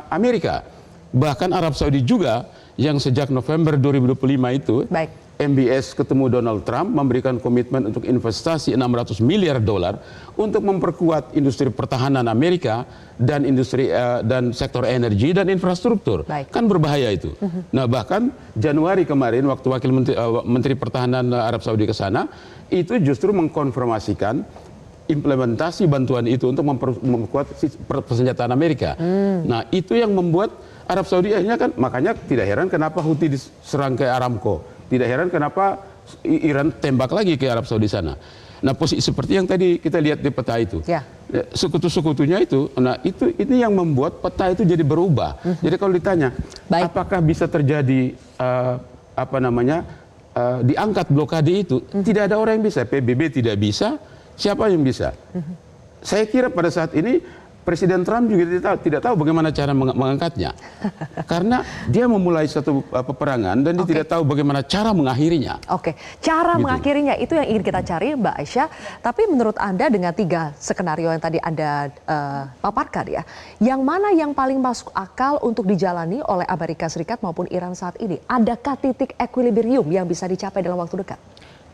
Amerika. Bahkan Arab Saudi juga yang sejak November 2025 itu MBS ketemu Donald Trump memberikan komitmen untuk investasi 600 miliar dolar untuk memperkuat industri pertahanan Amerika dan industri dan sektor energi dan infrastruktur. Kan berbahaya itu. Nah, bahkan Januari kemarin waktu wakil menteri pertahanan Arab Saudi ke sana, itu justru mengkonfirmasikan implementasi bantuan itu untuk memperkuat persenjataan Amerika. Nah, itu yang membuat Arab Saudi akhirnya kan, makanya tidak heran kenapa Houthi diserang ke Aramco. Tidak heran kenapa Iran tembak lagi ke Arab Saudi sana. Nah, posisi seperti yang tadi kita lihat di peta itu, sekutu-sekutunya itu, nah itu yang membuat peta itu jadi berubah. Jadi kalau ditanya, apakah bisa terjadi diangkat blokade itu, tidak ada orang yang bisa. PBB tidak bisa, siapa yang bisa? Saya kira pada saat ini Presiden Trump juga tidak tahu bagaimana cara mengangkatnya. Karena dia memulai satu peperangan dan dia tidak tahu bagaimana cara mengakhirinya. Cara mengakhirinya itu yang ingin kita cari, Mbak Aisyah. Tapi menurut Anda dengan 3 skenario yang tadi Anda paparkan ya, yang mana yang paling masuk akal untuk dijalani oleh Amerika Serikat maupun Iran saat ini? Adakah titik equilibrium yang bisa dicapai dalam waktu dekat?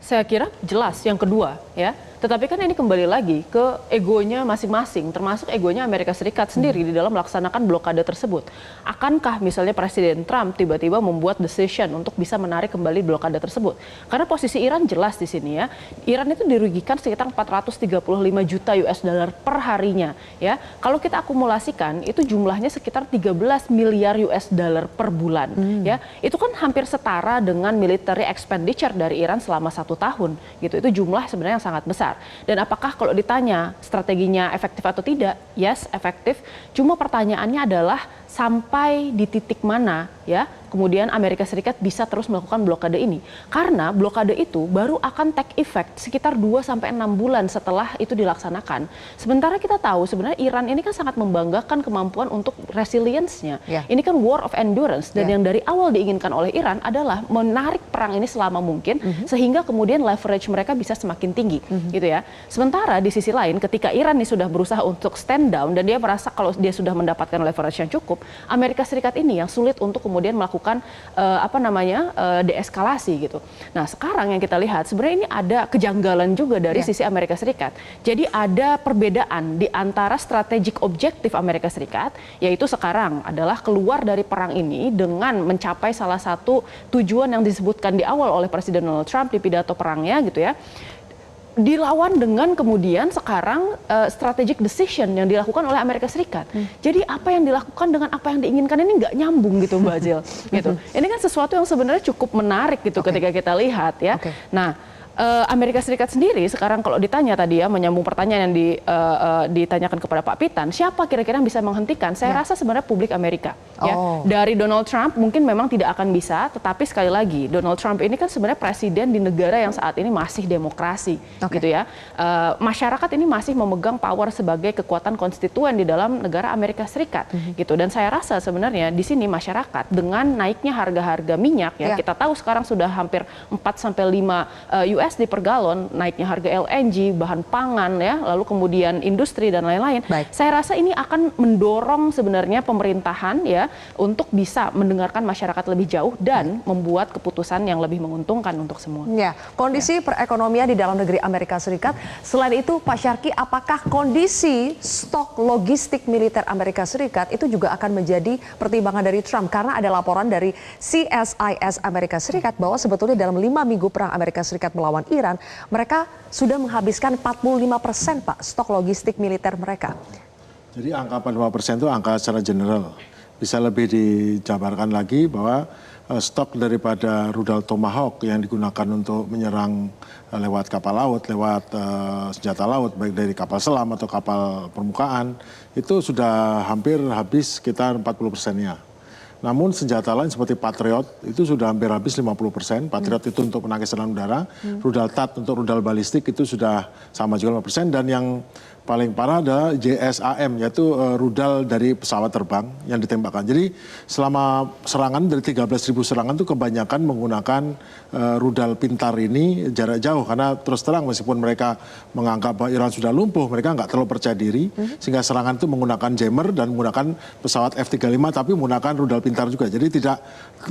Saya kira jelas yang kedua ya. Tetapi kan ini kembali lagi ke egonya masing-masing, termasuk egonya Amerika Serikat sendiri di dalam melaksanakan blokade tersebut. Akankah misalnya Presiden Trump tiba-tiba membuat decision untuk bisa menarik kembali blokade tersebut? Karena posisi Iran jelas di sini ya. Iran itu dirugikan sekitar 435 juta US dollar per harinya ya. Kalau kita akumulasikan itu jumlahnya sekitar 13 miliar US dollar per bulan ya. Itu kan hampir setara dengan military expenditure dari Iran selama 1 tahun gitu. Itu jumlah sebenarnya yang sangat besar. Dan apakah kalau ditanya strateginya efektif atau tidak? Yes, efektif. Cuma pertanyaannya adalah sampai di titik mana ya kemudian Amerika Serikat bisa terus melakukan blokade ini. Karena blokade itu baru akan take effect sekitar 2-6 bulan setelah itu dilaksanakan. Sementara kita tahu sebenarnya Iran ini kan sangat membanggakan kemampuan untuk resilience-nya. Ini kan war of endurance, dan yang dari awal diinginkan oleh Iran adalah menarik perang ini selama mungkin sehingga kemudian leverage mereka bisa semakin tinggi gitu ya. Sementara di sisi lain ketika Iran ini sudah berusaha untuk stand down dan dia merasa kalau dia sudah mendapatkan leverage yang cukup, Amerika Serikat ini yang sulit untuk kemudian melakukan deeskalasi gitu. Nah, sekarang yang kita lihat sebenarnya ini ada kejanggalan juga dari sisi Amerika Serikat. Jadi ada perbedaan di antara strategic objektif Amerika Serikat, yaitu sekarang adalah keluar dari perang ini dengan mencapai salah satu tujuan yang disebutkan di awal oleh Presiden Donald Trump di pidato perangnya gitu ya. Dilawan dengan kemudian sekarang strategic decision yang dilakukan oleh Amerika Serikat. Jadi apa yang dilakukan dengan apa yang diinginkan ini nggak nyambung gitu Mbak Zil. Gitu. Ini kan sesuatu yang sebenarnya cukup menarik gitu ketika kita lihat ya. Nah, Amerika Serikat sendiri sekarang kalau ditanya tadi ya, menyambung pertanyaan yang ditanyakan kepada Pak Pitan, siapa kira-kira yang bisa menghentikan? Saya rasa sebenarnya publik Amerika. Ya. Dari Donald Trump mungkin memang tidak akan bisa, tetapi sekali lagi Donald Trump ini kan sebenarnya presiden di negara yang saat ini masih demokrasi, gitu ya. Masyarakat ini masih memegang power sebagai kekuatan konstituen di dalam negara Amerika Serikat, gitu. Dan saya rasa sebenarnya di sini masyarakat dengan naiknya harga-harga minyak, ya kita tahu sekarang sudah hampir 4-5 USD per galon, naiknya harga LNG, bahan pangan, ya, lalu kemudian industri dan lain-lain. Saya rasa ini akan mendorong sebenarnya pemerintahan ya untuk bisa mendengarkan masyarakat lebih jauh dan membuat keputusan yang lebih menguntungkan untuk semua. Ya, kondisi perekonomian di dalam negeri Amerika Serikat. Selain itu, Pak Syarki, apakah kondisi stok logistik militer Amerika Serikat itu juga akan menjadi pertimbangan dari Trump? Karena ada laporan dari CSIS Amerika Serikat bahwa sebetulnya dalam 5 minggu perang Amerika Serikat melawan Iran, mereka sudah menghabiskan 45% Pak stok logistik militer mereka. Jadi angka 45% itu angka secara general. Bisa lebih dijabarkan lagi bahwa stok daripada rudal Tomahawk yang digunakan untuk menyerang lewat kapal laut, lewat senjata laut, baik dari kapal selam atau kapal permukaan, itu sudah hampir habis sekitar 40%-nya. Namun senjata lain seperti Patriot itu sudah hampir habis 50%. Patriot itu untuk penangkis serangan udara, rudal THAAD untuk rudal balistik itu sudah sama juga 5%. Dan yang paling parah adalah JSAM, yaitu rudal dari pesawat terbang yang ditembakkan. Jadi selama serangan dari 13.000 serangan itu kebanyakan menggunakan rudal pintar ini jarak jauh. Karena terus terang meskipun mereka menganggap bahwa Iran sudah lumpuh, mereka nggak terlalu percaya diri. Sehingga serangan itu menggunakan jammer dan menggunakan pesawat F-35 tapi menggunakan rudal pintar juga. Jadi tidak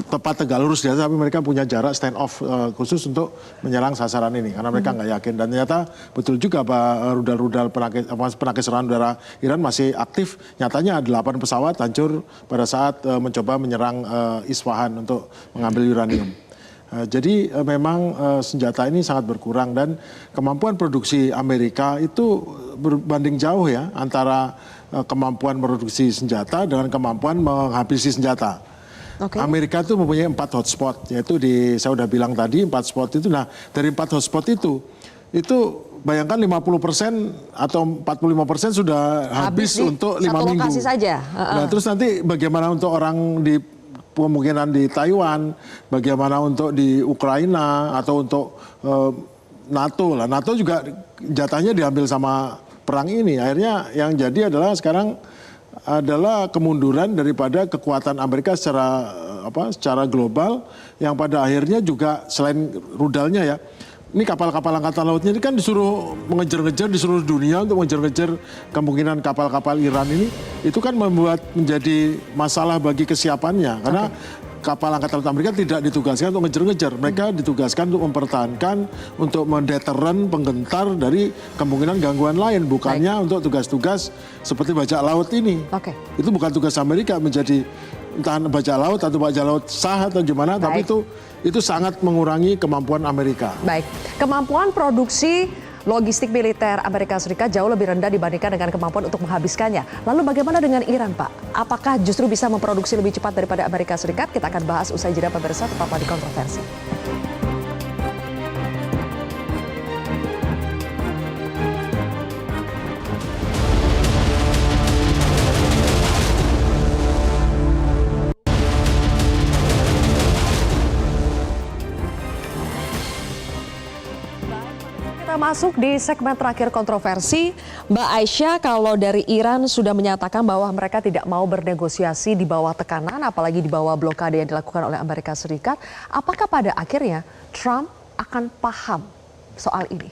tepat tegak lurus dia, tapi mereka punya jarak stand off khusus untuk menyerang sasaran ini. Karena mereka nggak yakin. Dan ternyata betul juga bahwa rudal-rudal penangkis serangan udara Iran masih aktif. Nyatanya 8 pesawat hancur pada saat mencoba menyerang Isfahan untuk mengambil uranium. Jadi memang senjata ini sangat berkurang dan kemampuan produksi Amerika itu berbanding jauh ya antara kemampuan produksi senjata dengan kemampuan menghabisi senjata. Amerika itu mempunyai 4 hotspot, yaitu saya udah bilang tadi 4 spot itu. Nah dari 4 hotspot itu bayangkan 50% atau 45% sudah habis untuk 5 minggu. Lokasi saja. Nah terus nanti bagaimana untuk orang di kemungkinan di Taiwan, bagaimana untuk di Ukraina atau untuk NATO lah. NATO juga jatahnya diambil sama perang ini. Akhirnya yang jadi adalah sekarang adalah kemunduran daripada kekuatan Amerika secara global yang pada akhirnya juga selain rudalnya ya. Ini kapal-kapal angkatan lautnya ini kan disuruh mengejar-ngejar di seluruh dunia untuk mengejar-ngejar kemungkinan kapal-kapal Iran ini. Itu kan menjadi masalah bagi kesiapannya. Karena kapal angkatan laut Amerika tidak ditugaskan untuk ngejar-ngejar. Mereka ditugaskan untuk mempertahankan, untuk mendeteren, penggentar dari kemungkinan gangguan lain. Bukannya untuk tugas-tugas seperti bajak laut ini. Itu bukan tugas Amerika menjadi entah bajak laut atau bajak laut sah atau gimana. Tapi itu sangat mengurangi kemampuan Amerika. Baik, kemampuan produksi logistik militer Amerika Serikat jauh lebih rendah dibandingkan dengan kemampuan untuk menghabiskannya. Lalu bagaimana dengan Iran, Pak? Apakah justru bisa memproduksi lebih cepat daripada Amerika Serikat? Kita akan bahas usai jeda pemirsa, tetaplah di Kontroversi. Kita masuk di segmen terakhir kontroversi. Mbak Aisyah, kalau dari Iran sudah menyatakan bahwa mereka tidak mau bernegosiasi di bawah tekanan, apalagi di bawah blokade yang dilakukan oleh Amerika Serikat, apakah pada akhirnya Trump akan paham soal ini?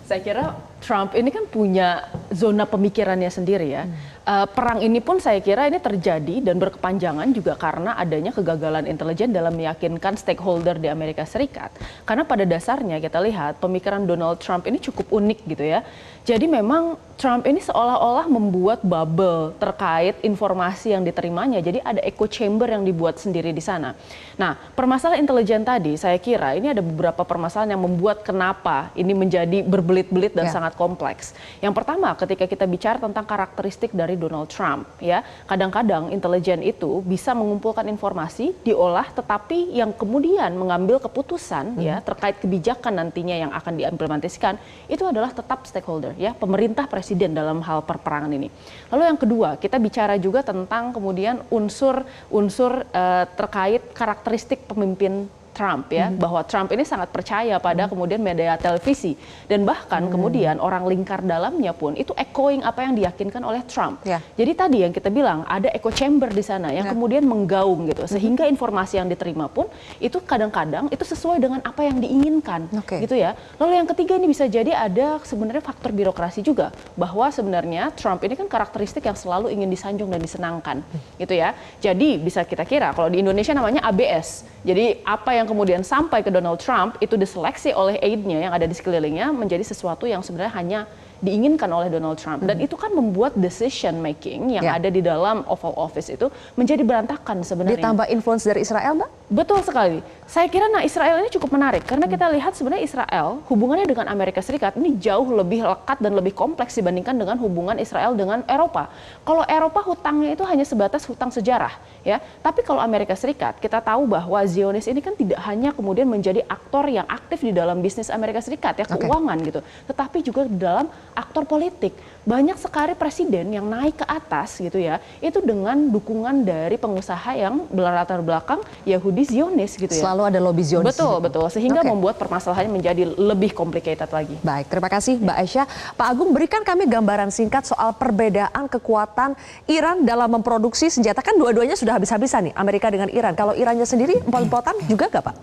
Saya kira Trump ini kan punya zona pemikirannya sendiri ya. Perang ini pun saya kira ini terjadi dan berkepanjangan juga karena adanya kegagalan intelijen dalam meyakinkan stakeholder di Amerika Serikat. Karena pada dasarnya kita lihat pemikiran Donald Trump ini cukup unik gitu ya. Jadi memang Trump ini seolah-olah membuat bubble terkait informasi yang diterimanya. Jadi ada echo chamber yang dibuat sendiri di sana. Nah, permasalahan intelijen tadi saya kira ini ada beberapa permasalahan yang membuat kenapa ini menjadi berbelit-belit dan sangat kompleks. Yang pertama, ketika kita bicara tentang karakteristik dari Donald Trump, ya kadang-kadang intelijen itu bisa mengumpulkan informasi, diolah, tetapi yang kemudian mengambil keputusan ya terkait kebijakan nantinya yang akan diimplementasikan itu adalah tetap stakeholder, ya pemerintah presiden dalam hal perperangan ini. Lalu yang kedua, kita bicara juga tentang kemudian unsur-unsur terkait karakteristik pemimpin Trump ya, bahwa Trump ini sangat percaya pada kemudian media televisi dan bahkan kemudian orang lingkar dalamnya pun itu echoing apa yang diyakinkan oleh Trump. Jadi tadi yang kita bilang ada echo chamber di sana yang kemudian menggaung gitu sehingga informasi yang diterima pun itu kadang-kadang itu sesuai dengan apa yang diinginkan gitu ya. Lalu yang ketiga ini bisa jadi ada sebenarnya faktor birokrasi juga bahwa sebenarnya Trump ini kan karakteristik yang selalu ingin disanjung dan disenangkan gitu ya. Jadi bisa kita kira kalau di Indonesia namanya ABS. Jadi apa yang kemudian sampai ke Donald Trump itu diseleksi oleh aide-nya yang ada di sekelilingnya menjadi sesuatu yang sebenarnya hanya diinginkan oleh Donald Trump dan itu kan membuat decision making yang ada di dalam Oval Office itu menjadi berantakan sebenarnya. Ditambah influence dari Israel, Mbak? Betul sekali. Saya kira Israel ini cukup menarik karena kita lihat sebenarnya Israel hubungannya dengan Amerika Serikat ini jauh lebih lekat dan lebih kompleks dibandingkan dengan hubungan Israel dengan Eropa. Kalau Eropa hutangnya itu hanya sebatas hutang sejarah ya. Tapi kalau Amerika Serikat kita tahu bahwa Zionis ini kan tidak hanya kemudian menjadi aktor yang aktif di dalam bisnis Amerika Serikat ya keuangan gitu, tetapi juga di dalam aktor politik. Banyak sekali presiden yang naik ke atas gitu ya, itu dengan dukungan dari pengusaha yang berlatar belakang Yahudi Zionis gitu ya. Selalu ada lobby Zionis. Betul, betul. Sehingga membuat permasalahannya menjadi lebih complicated lagi. Baik, terima kasih Mbak Aisyah. Pak Agung, berikan kami gambaran singkat soal perbedaan kekuatan Iran dalam memproduksi senjata. Kan dua-duanya sudah habis-habisan nih, Amerika dengan Iran. Kalau Irannya sendiri empot-empotan juga nggak Pak?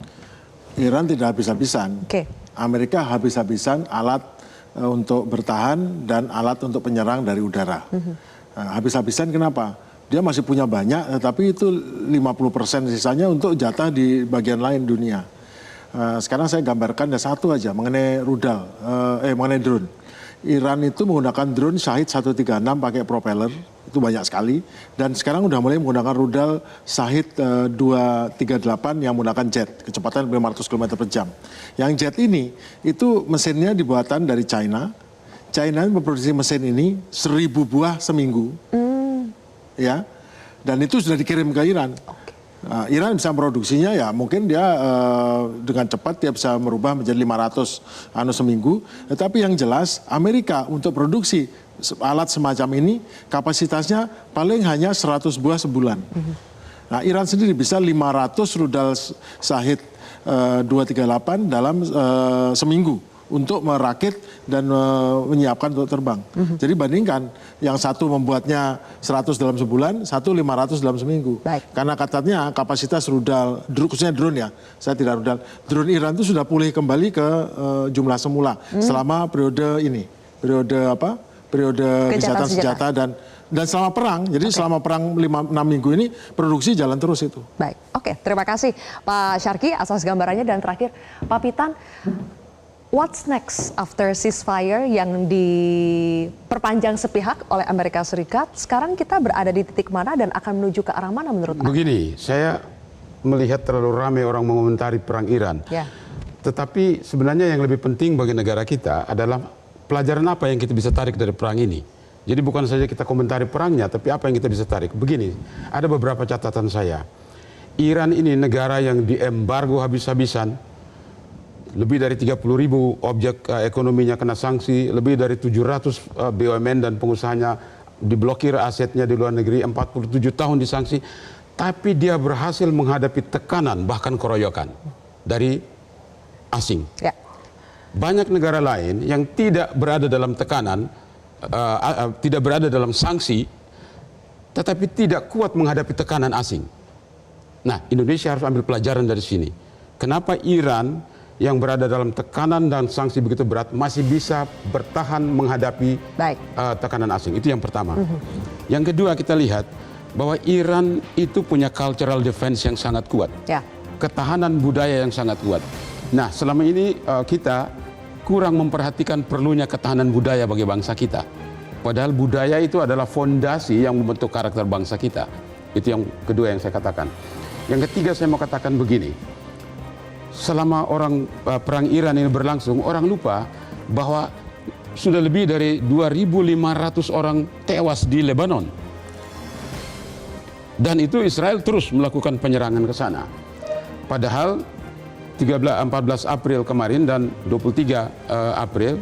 Iran tidak habis-habisan. Amerika habis-habisan alat untuk bertahan dan alat untuk penyerang dari udara. Habis-habisan kenapa? Dia masih punya banyak, tetapi itu 50% sisanya untuk jatah di bagian lain dunia. Sekarang saya gambarkan ada satu aja mengenai rudal, mengenai drone. Iran itu menggunakan drone Shahid 136 pakai propeller, itu banyak sekali. Dan sekarang udah mulai menggunakan rudal Shahid 238 yang menggunakan jet, kecepatan 500 km per jam. Yang jet ini, itu mesinnya dibuatan dari China. China memproduksi mesin ini 1000 buah seminggu. Ya, dan itu sudah dikirim ke Iran. Iran bisa memproduksinya ya mungkin dia dengan cepat dia bisa merubah menjadi 500 seminggu. Tetapi yang jelas Amerika untuk produksi alat semacam ini kapasitasnya paling hanya 100 buah sebulan. Nah Iran sendiri bisa 500 rudal Shahid 238 dalam seminggu untuk merakit dan menyiapkan untuk terbang. Jadi bandingkan yang satu membuatnya 100 dalam sebulan, satu 500 dalam seminggu. Karena katanya kapasitas rudal, khususnya drone ya, saya tidak rudal, drone Iran itu sudah pulih kembali ke jumlah semula selama periode ini, periode gencatan senjata dan selama perang. Jadi selama perang 5-6 minggu ini produksi jalan terus itu. Baik, terima kasih Pak Syarki atas gambarannya dan terakhir Pak Pitan. What's next after ceasefire yang diperpanjang sepihak oleh Amerika Serikat? Sekarang kita berada di titik mana dan akan menuju ke arah mana menurut Anda? Begini, saya melihat terlalu ramai orang mengomentari perang Iran. Tetapi sebenarnya yang lebih penting bagi negara kita adalah pelajaran apa yang kita bisa tarik dari perang ini. Jadi bukan saja kita komentari perangnya, tapi apa yang kita bisa tarik. Begini, ada beberapa catatan saya. Iran ini negara yang diembargo habis-habisan. Lebih dari 30.000 objek ekonominya kena sanksi, lebih dari 700 BUMN dan pengusahanya diblokir asetnya di luar negeri, 47 tahun disanksi. Tapi dia berhasil menghadapi tekanan, bahkan keroyokan dari asing. banyak negara lain yang tidak berada dalam tekanan, tidak berada dalam sanksi, tetapi tidak kuat menghadapi tekanan asing. Nah, Indonesia harus ambil pelajaran dari sini. Kenapa Iran yang berada dalam tekanan dan sanksi begitu berat masih bisa bertahan menghadapi tekanan asing? Itu yang pertama. Yang kedua, kita lihat bahwa Iran itu punya cultural defense yang sangat kuat. Ketahanan budaya yang sangat kuat. Nah, selama ini kita kurang memperhatikan perlunya ketahanan budaya bagi bangsa kita. Padahal budaya itu adalah fondasi yang membentuk karakter bangsa kita. Itu yang kedua yang saya katakan. Yang ketiga, saya mau katakan begini. Selama perang Iran ini berlangsung, orang lupa bahwa sudah lebih dari 2.500 orang tewas di Lebanon. Dan itu Israel terus melakukan penyerangan ke sana. Padahal 14 April kemarin dan 23 April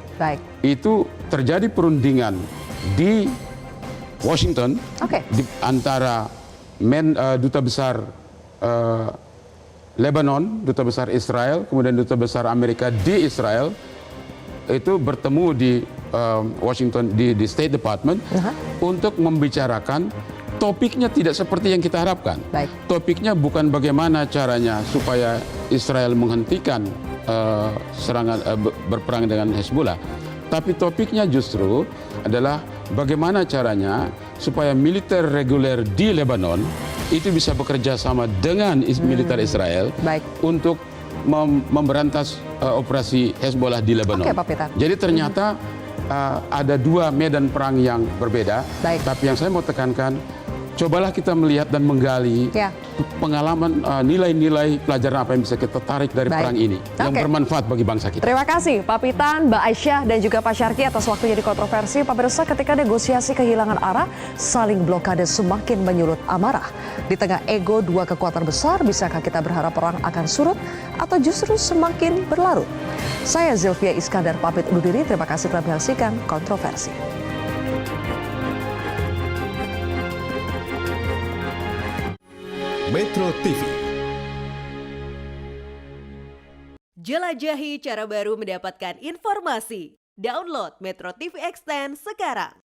itu terjadi perundingan di Washington di antara duta besar Lebanon, duta besar Israel, kemudian duta besar Amerika di Israel itu bertemu di Washington di State Department untuk membicarakan topiknya tidak seperti yang kita harapkan. Topiknya bukan bagaimana caranya supaya Israel menghentikan serangan berperang dengan Hezbollah, tapi topiknya justru adalah bagaimana caranya supaya militer reguler di Lebanon itu bisa bekerja sama dengan militer Israel untuk memberantas operasi Hezbollah di Lebanon. Jadi ternyata ada dua medan perang yang berbeda. Tapi yang saya mau tekankan, cobalah kita melihat dan menggali pengalaman, nilai-nilai pelajaran apa yang bisa kita tarik dari perang ini yang bermanfaat bagi bangsa kita. Terima kasih Pak Pitan, Mbak Aisyah, dan juga Pak Syarki atas waktunya di Kontroversi. Pak Pemirsa, ketika negosiasi kehilangan arah, saling blokade semakin menyulut amarah. Di tengah ego dua kekuatan besar, bisakah kita berharap perang akan surut atau justru semakin berlarut? Saya Zilvia Iskandar pamit undur diri. Terima kasih telah menyaksikan Kontroversi. Metro TV. Jelajahi cara baru mendapatkan informasi. Download Metro TV Extend sekarang.